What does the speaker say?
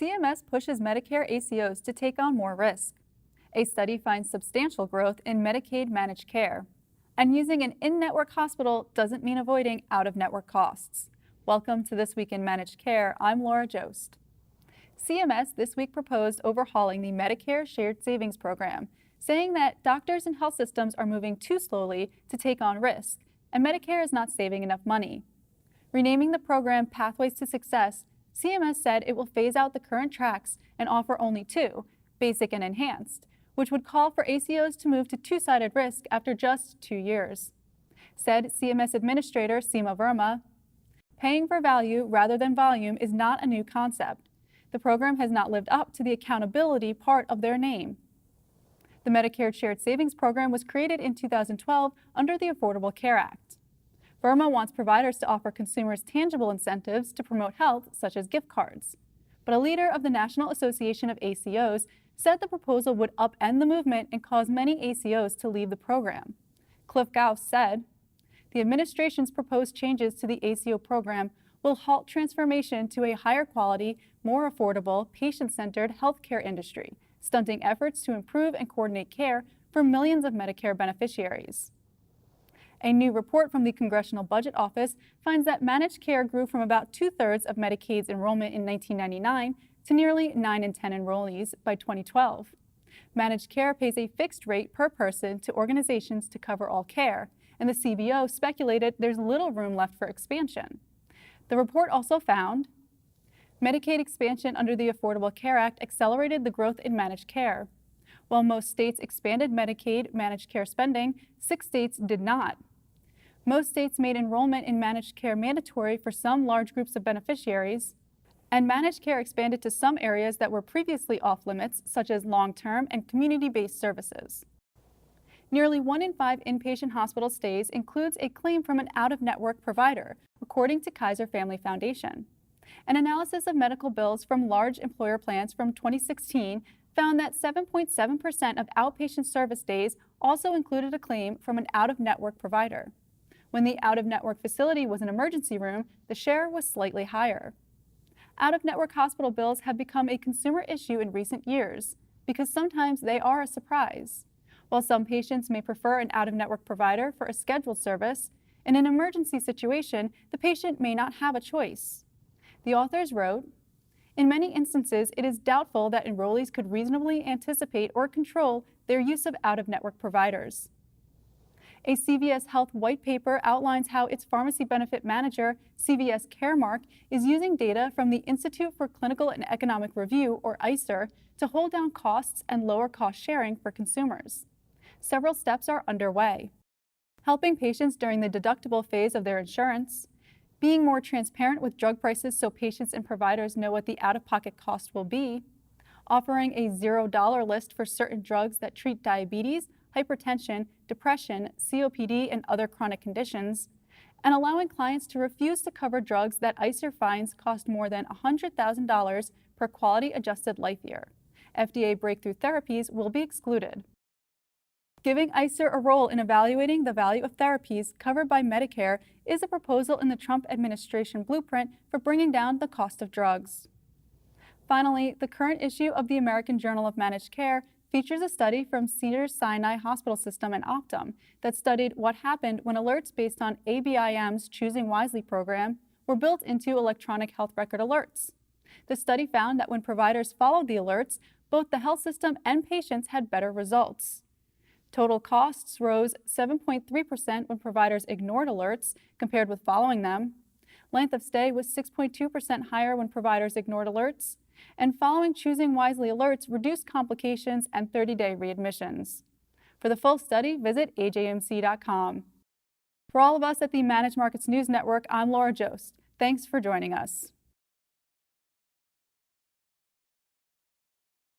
CMS pushes Medicare ACOs to take on more risk. A study finds substantial growth in Medicaid managed care. And using an in-network hospital doesn't mean avoiding out-of-network costs. Welcome to This Week in Managed Care. I'm Laura Jost. CMS this week proposed overhauling the Medicare Shared Savings Program, saying that doctors and health systems are moving too slowly to take on risk, and Medicare is not saving enough money. Renaming the program Pathways to Success, CMS said it will phase out the current tracks and offer only two, basic and enhanced, which would call for ACOs to move to two-sided risk after just 2 years. Said CMS Administrator Seema Verma, "Paying for value rather than volume is not a new concept. The program has not lived up to the accountability part of their name." The Medicare Shared Savings Program was created in 2012 under the Affordable Care Act. Verma wants providers to offer consumers tangible incentives to promote health, such as gift cards. But a leader of the National Association of ACOs said the proposal would upend the movement and cause many ACOs to leave the program. Cliff Gauss said, "The administration's proposed changes to the ACO program will halt transformation to a higher quality, more affordable, patient-centered healthcare industry, stunting efforts to improve and coordinate care for millions of Medicare beneficiaries." A new report from the Congressional Budget Office finds that managed care grew from about 2/3 of Medicaid's enrollment in 1999 to nearly 9 in 10 enrollees by 2012. Managed care pays a fixed rate per person to organizations to cover all care, and the CBO speculated there's little room left for expansion. The report also found Medicaid expansion under the Affordable Care Act accelerated the growth in managed care. While most states expanded Medicaid managed care spending, 6 states did not. Most states made enrollment in managed care mandatory for some large groups of beneficiaries, and managed care expanded to some areas that were previously off limits, such as long-term and community-based services. Nearly 1 in 5 inpatient hospital stays includes a claim from an out-of-network provider, according to Kaiser Family Foundation. An analysis of medical bills from large employer plans from 2016 found that 7.7% of outpatient service days also included a claim from an out-of-network provider. When the out-of-network facility was an emergency room, the share was slightly higher. Out-of-network hospital bills have become a consumer issue in recent years because sometimes they are a surprise. While some patients may prefer an out-of-network provider for a scheduled service, in an emergency situation, the patient may not have a choice. The authors wrote, "In many instances, it is doubtful that enrollees could reasonably anticipate or control their use of out-of-network providers." A CVS Health white paper outlines how its pharmacy benefit manager, CVS Caremark, is using data from the Institute for Clinical and Economic Review, or ICER, to hold down costs and lower cost sharing for consumers. Several steps are underway: helping patients during the deductible phase of their insurance, being more transparent with drug prices so patients and providers know what the out-of-pocket cost will be, offering a $0 list for certain drugs that treat diabetes, hypertension, depression, COPD, and other chronic conditions, and allowing clients to refuse to cover drugs that ICER finds cost more than $100,000 per quality-adjusted life year. FDA breakthrough therapies will be excluded. Giving ICER a role in evaluating the value of therapies covered by Medicare is a proposal in the Trump administration blueprint for bringing down the cost of drugs. Finally, the current issue of the American Journal of Managed Care features a study from Cedars-Sinai Hospital System and Optum that studied what happened when alerts based on ABIM's Choosing Wisely program were built into electronic health record alerts. The study found that when providers followed the alerts, both the health system and patients had better results. Total costs rose 7.3% when providers ignored alerts compared with following them. Length of stay was 6.2% higher when providers ignored alerts, and following Choosing Wisely alerts reduced complications and 30-day readmissions. For the full study, visit ajmc.com. For all of us at the Managed Markets News Network, I'm Laura Jost. Thanks for joining us.